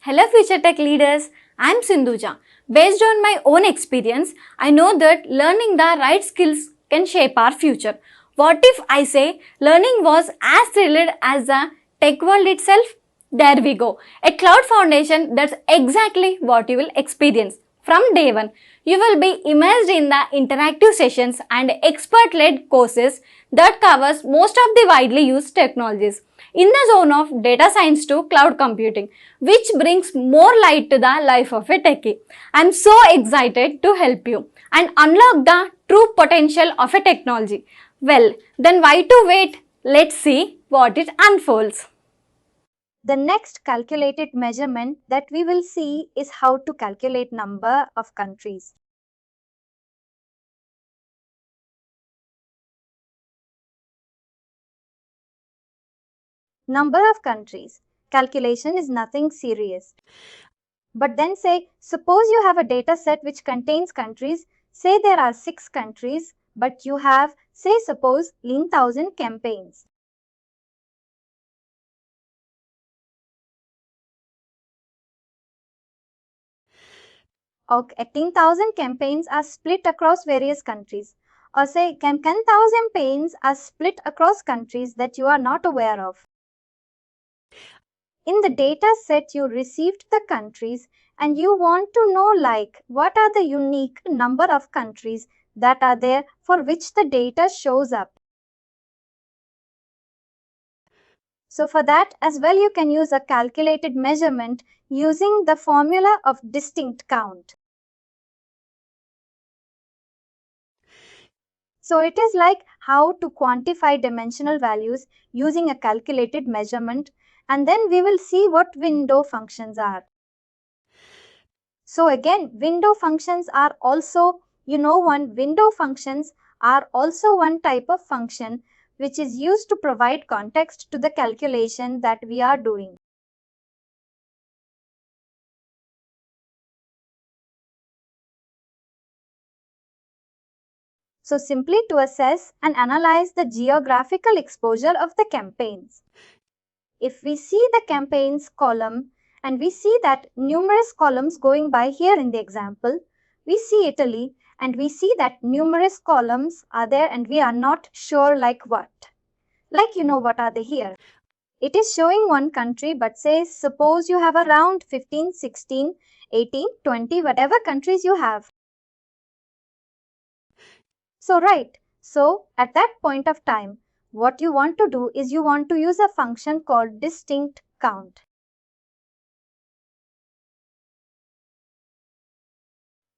Hello future tech leaders, I am Sindhuja. Based on my own experience, I know that learning the right skills can shape our future. What if I say learning was as thrilled as the tech world itself? There we go. A cloud foundation, that's exactly what you will experience. From day one, you will be immersed in the interactive sessions and expert-led courses that covers most of the widely used technologies in the zone of data science to cloud computing, which brings more light to the life of a techie. I'm so excited to help you and unlock the true potential of a technology. Well, then why to wait? Let's see what it unfolds. The next calculated measurement that we will see is how to calculate number of countries. Number of countries. Calculation is nothing serious. But then suppose you have a data set which contains countries. Say there are 6 countries, but you have, suppose 10,000 campaigns. Or 10,000 campaigns are split across various countries. Or say 10,000 campaigns are split across countries that you are not aware of. In the data set you received the countries and you want to know what are the unique number of countries that are there for which the data shows up. So for that as well you can use a calculated measurement using the formula of distinct count. So it is like how to quantify dimensional values using a calculated measurement, and then we will see what window functions are. So again, window functions are also, window functions are also one type of function which is used to provide context to the calculation that we are doing. So simply to assess and analyze the geographical exposure of the campaigns. If we see the campaigns column and we see that numerous columns going by here in the example, we see Italy and we see that numerous columns are there and we are not sure what. What are they here? It is showing one country but suppose you have around 15, 16, 18, 20, whatever countries you have. So at that point of time, what you want to do is you want to use a function called distinct count.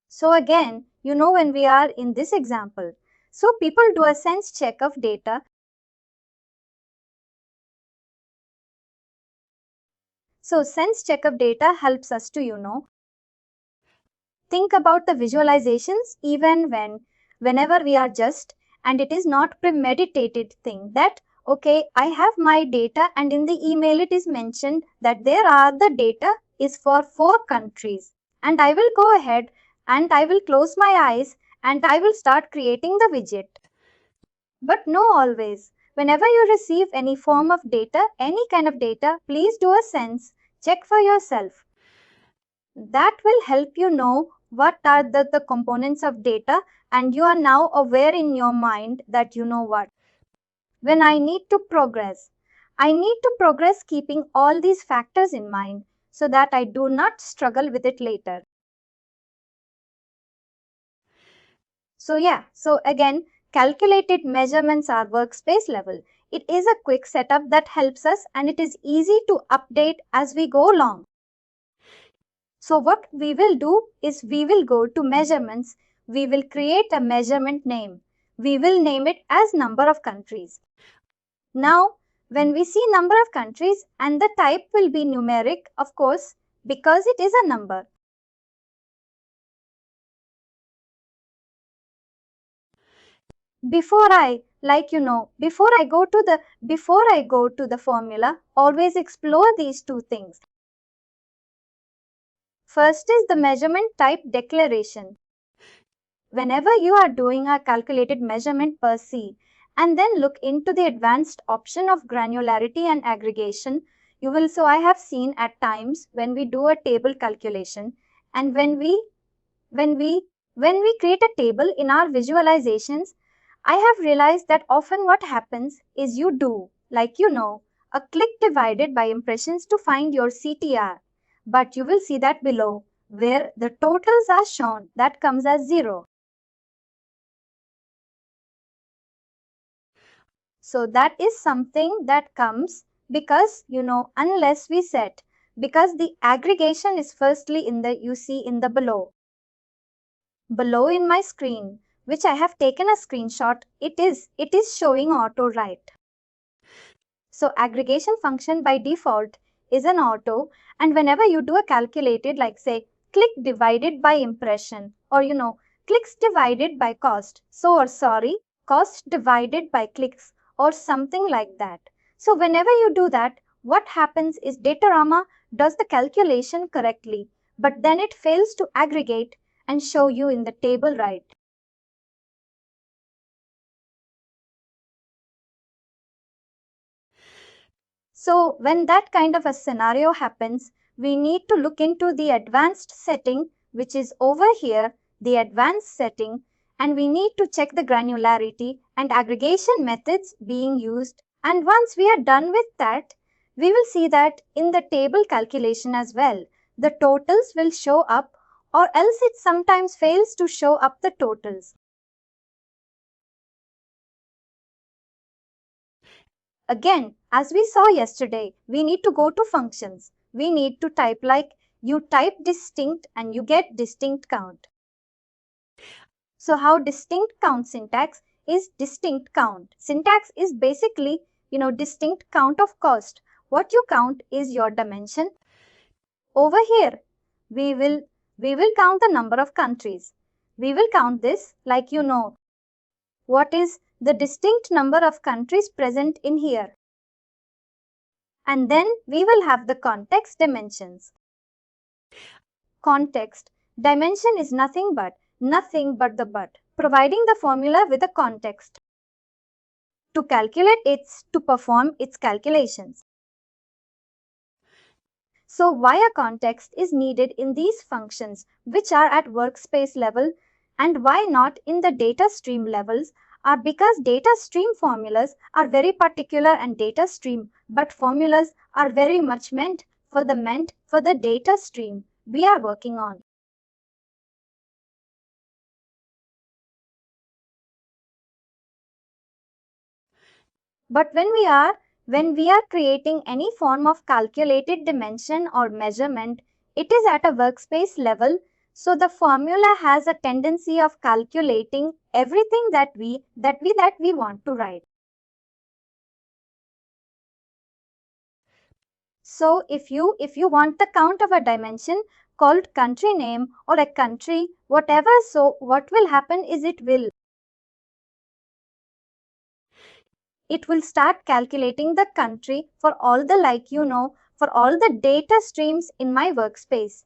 So again, when we are in this example, so people do a sense check of data. So sense check of data helps us to, think about the visualizations even whenever we are and it is not premeditated thing that, okay, I have my data and in the email it is mentioned that the data is for 4 countries and I will go ahead and I will close my eyes and I will start creating the widget. But no always. Whenever you receive any form of data, any kind of data, please do a sense check for yourself. That will help you know what are the components of data and you are now aware in your mind that you know what. When I need to progress keeping all these factors in mind so that I do not struggle with it later. So again, calculated measurements are workspace level. It is a quick setup that helps us and it is easy to update as we go along. So what we will do is we will go to measurements. We will create a measurement name. We will name it as number of countries. Now, when we see number of countries and the type will be numeric, of course, because it is a number. Before I go to the formula, always explore these two things. First is the measurement type declaration. Whenever you are doing a calculated measurement per se, and then look into the advanced option of granularity and aggregation, So I have seen at times when we do a table calculation, and when we create a table in our visualizations, I have realized that often what happens is you do, a click divided by impressions to find your CTR. But you will see that below, where the totals are shown, that comes as 0. So that is something that comes because, unless we set, because the aggregation is firstly you see in the below. Below in my screen, which I have taken a screenshot, it is showing auto write. So aggregation function by default is an auto, and whenever you do a calculated, like say click divided by impression, or clicks divided by cost, cost divided by clicks, or something like that. So whenever you do that, what happens is Datorama does the calculation correctly, but then it fails to aggregate and show you in the table right. So when that kind of a scenario happens, we need to look into the advanced setting, which is over here, the advanced setting, and we need to check the granularity and aggregation methods being used. And once we are done with that, we will see that in the table calculation as well, the totals will show up, or else it sometimes fails to show up the totals. Again, as we saw yesterday, we need to go to functions. We need to type you type distinct and you get distinct count. So how distinct count syntax is distinct count. Syntax is basically, distinct count of cost. What you count is your dimension. Over here, we will count the number of countries. We will count this what is the distinct number of countries present in here. And then we will have the context dimensions. Context dimension is nothing but the but, providing the formula with a context to perform its calculations. So why a context is needed in these functions which are at workspace level, and why not in the data stream levels, are because data stream formulas are very particular and data stream, but formulas are very much meant for the data stream we are working on. But when we are creating any form of calculated dimension or measurement, it is at a workspace level. So the formula has a tendency of calculating everything that we want to write. So if you want the count of a dimension called country name or a country, whatever, so what will happen is it will start calculating the country for all the for all the data streams in my workspace.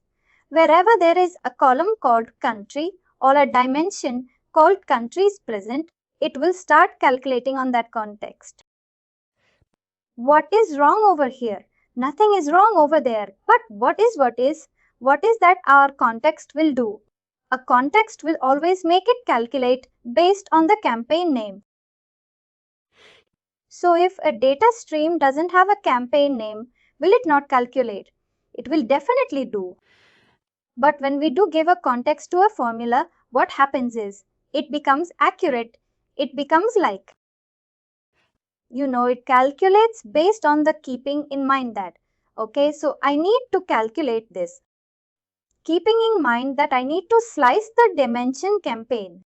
Wherever there is a column called country or a dimension called countries present, it will start calculating on that context. What is wrong over here? Nothing is wrong over there. But what is that our context will do? A context will always make it calculate based on the campaign name. So if a data stream doesn't have a campaign name, will it not calculate? It will definitely do. But when we do give a context to a formula, what happens is it becomes accurate. It becomes it calculates based on the keeping in mind that, okay, so I need to calculate this. Keeping in mind that I need to slice the dimension campaign.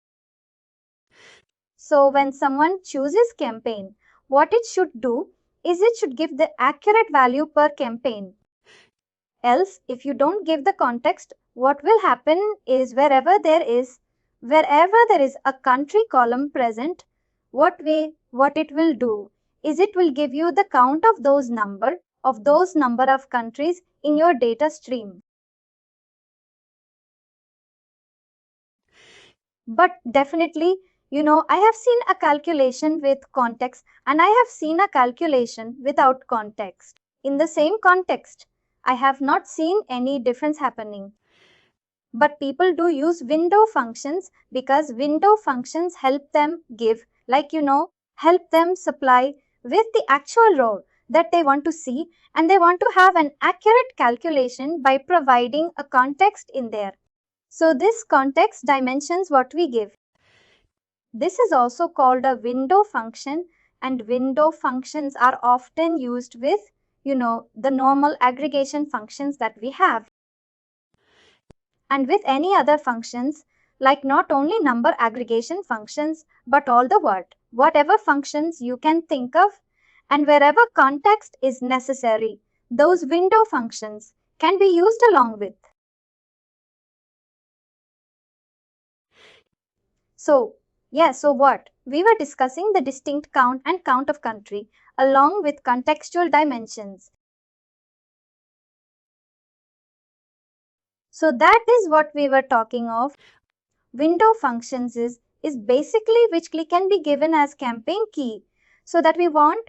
So when someone chooses campaign, what it should do is it should give the accurate value per campaign. Else, if you don't give the context, what will happen is wherever there is a country column present, what it will do is it will give you the count of those number of countries in your data stream. But definitely, I have seen a calculation with context and I have seen a calculation without context. in the same context. I have not seen any difference happening. But people do use window functions because window functions help them give, help them supply with the actual row that they want to see, and they want to have an accurate calculation by providing a context in there. So this context dimensions what we give. This is also called a window function, and window functions are often used with, the normal aggregation functions that we have. And with any other functions, like not only number aggregation functions, but all the whatever functions you can think of, and wherever context is necessary, those window functions can be used along with. So what? We were discussing the distinct count and count of country along with contextual dimensions. So that is what we were talking of. Window functions is basically which can be given as campaign key. So that we want,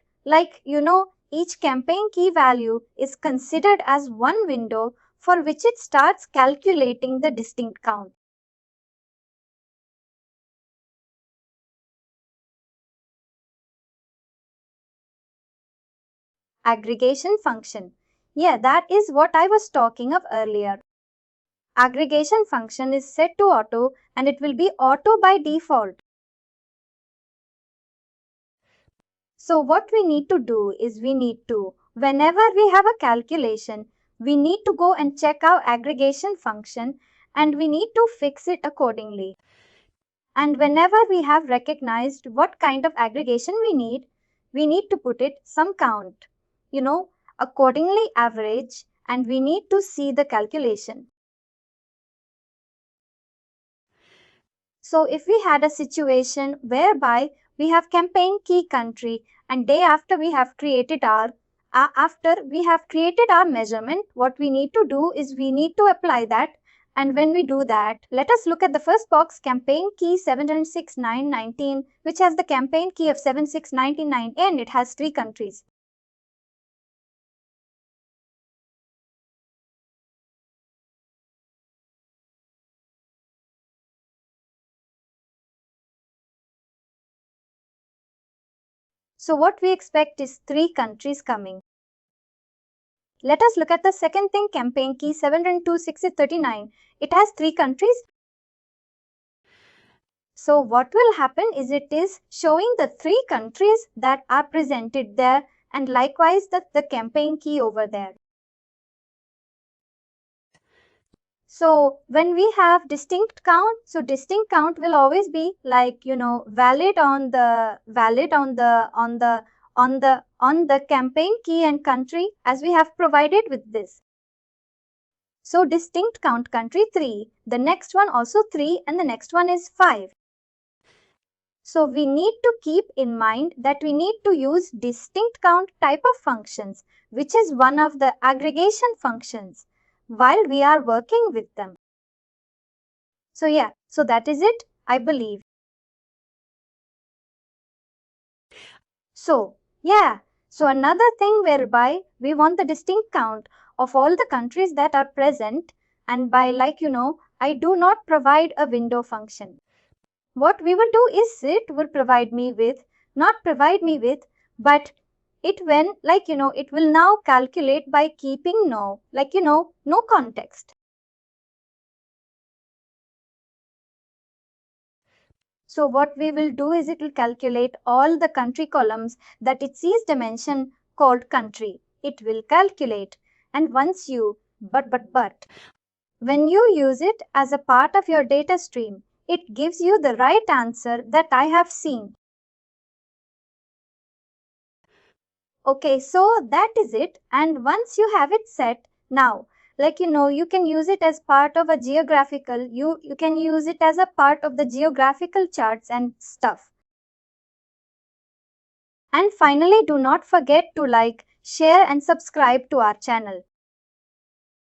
each campaign key value is considered as one window for which it starts calculating the distinct count. Aggregation function. Yeah, that is what I was talking of earlier. Aggregation function is set to auto and it will be auto by default. So what we need to do is whenever we have a calculation, we need to go and check our aggregation function and we need to fix it accordingly. And whenever we have recognized what kind of aggregation we need to put it some count, accordingly average, and we need to see the calculation. So if we had a situation whereby we have campaign key country and day after we have created our measurement, what we need to do is we need to apply that. And when we do that, let us look at the first box, campaign key 76919, which has the campaign key of 76999 and it has 3 countries. So what we expect is 3 countries coming. Let us look at the second thing, campaign key 72639. It has 3 countries. So what will happen is it is showing the 3 countries that are presented there and likewise the campaign key over there. So when we have distinct count, so distinct count will always be valid on the campaign key and country as we have provided with this. So distinct count country 3, the next one also 3 and the next one is 5. So we need to keep in mind that we need to use distinct count type of functions, which is one of the aggregation functions, while we are working with them. So so that is it, I believe. So another thing whereby we want the distinct count of all the countries that are present, and by I do not provide a window function. What we will do is it will not provide me with, but it will now calculate by keeping no context. So what we will do is it will calculate all the country columns that it sees dimension called country. It will calculate, and once you, when you use it as a part of your data stream, it gives you the right answer that I have seen. Okay, so that is it. And once you have it set, now, you can use it as part of a geographical, you can use it as a part of the geographical charts and stuff. And finally, do not forget to like, share and subscribe to our channel.